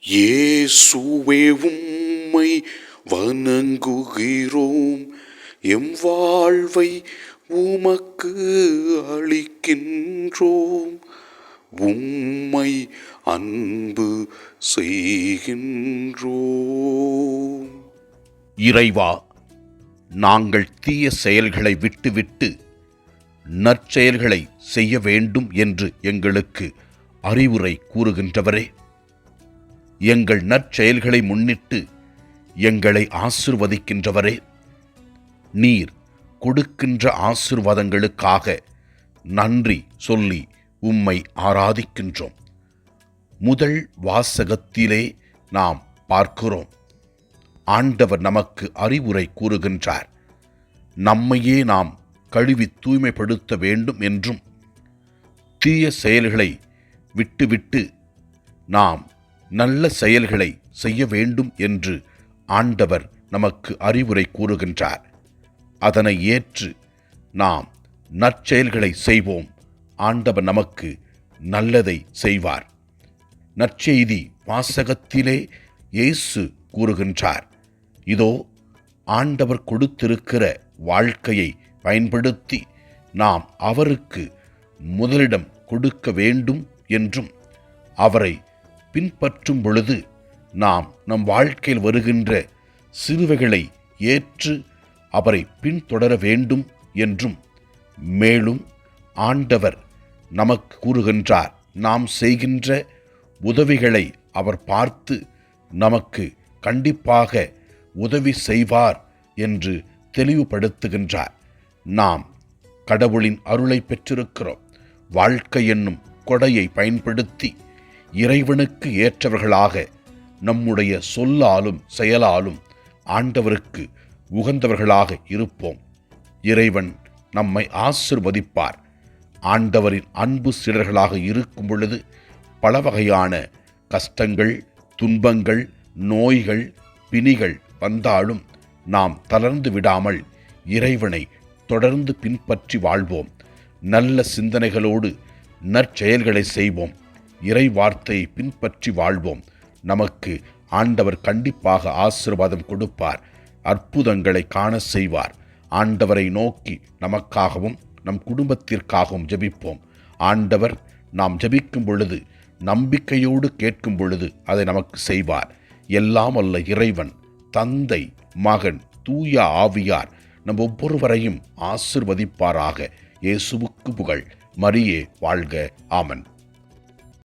இயேசுவே உம்மை வணங்குகிறோம், எம் வாழ்வை உமக்கு அளிக்கின்றோம், உம்மை அன்பு செய்கின்றோம். இறைவா, நாங்கள் தீய செயல்களை விட்டுவிட்டு நற்செயல்களை செய்ய வேண்டும் என்று எங்களுக்கு அறிவுரை கூறுகின்றவரே, எங்கள் நற்செயல்களை முன்னிட்டு எங்களை ஆசிர்வதிக்கின்றவரே, நீர் கொடுக்கின்ற ஆசிர்வாதங்களுக்காக நன்றி சொல்லி உம்மை ஆராதிக்கின்றோம். முதல் வாசகத்திலே நாம் பார்க்கிறோம், ஆண்டவர் நமக்கு அறிவுரை கூறுகின்றார். நம்மையே நாம் கழுவி தூய்மைப்படுத்த வேண்டும் என்றும், தீய செயல்களை விட்டுவிட்டு நாம் நல்ல செயல்களை செய்ய வேண்டும் என்று ஆண்டவர் நமக்கு அறிவுரை கூறுகின்றார். அதனை ஏற்று நாம் நற்செயல்களை செய்வோம். ஆண்டவர் நமக்கு நல்லதை செய்வார். நற்செய்தி வாசகத்திலே இயேசு கூறுகின்றார், இதோ ஆண்டவர் கொடுத்திருக்கிற வாழ்க்கையை பயன்படுத்தி நாம் அவருக்கு முதலிடம் கொடுக்க வேண்டும் என்றும், அவரை பின்பற்றும் பொழுது நாம் நம் வாழ்க்கையில் வருகின்ற சிலுவைகளை ஏற்று அவரை பின்தொடர வேண்டும் என்றும், மேலும் ஆண்டவர் நமக்கு கூறுகின்றார், நாம் செய்கின்ற உதவிகளை அவர் பார்த்து நமக்கு கண்டிப்பாக உதவி செய்வார் என்று தெளிவுபடுத்துகின்றார். நாம் கடவுளின் அருளை பெற்றிருக்கிறோம். வாழ்க்கை என்னும் கொடையை பயன்படுத்தி இறைவனுக்கு ஏற்றவர்களாக நம்முடைய சொல்லாலும் செயலாலும் ஆண்டவருக்கு உகந்தவர்களாக இருப்போம். இறைவன் நம்மை ஆசிர்வதிப்பார். ஆண்டவரின் அன்பு சீடர்களாக இருக்கும் பொழுது பல வகையான கஷ்டங்கள், துன்பங்கள், நோய்கள், பிணிகள் வந்தாலும் நாம் தளர்ந்து விடாமல் இறைவனை தொடர்ந்து பின்பற்றி வாழ்வோம். நல்ல சிந்தனைகளோடு நற்செயல்களை செய்வோம். இறை வார்த்தையை பின்பற்றி வாழ்வோம். நமக்கு ஆண்டவர் கண்டிப்பாக ஆசீர்வாதம் கொடுப்பார். அற்புதங்களை காண செய்வார். ஆண்டவரை நோக்கி நமக்காகவும் நம் குடும்பத்திற்காகவும் ஜெபிப்போம். ஆண்டவர் நாம் ஜெபிக்கும் பொழுது, நம்பிக்கையோடு கேட்கும் பொழுது அதை நமக்கு செய்வார். எல்லாம் வல்ல இறைவன், தந்தை, மகன், தூய ஆவியார் நம் ஒவ்வொருவரையும் ஆசிர்வதிப்பாராக. இயேசுவுக்கு புகழ். மரியே வாழ்க. ஆமன்.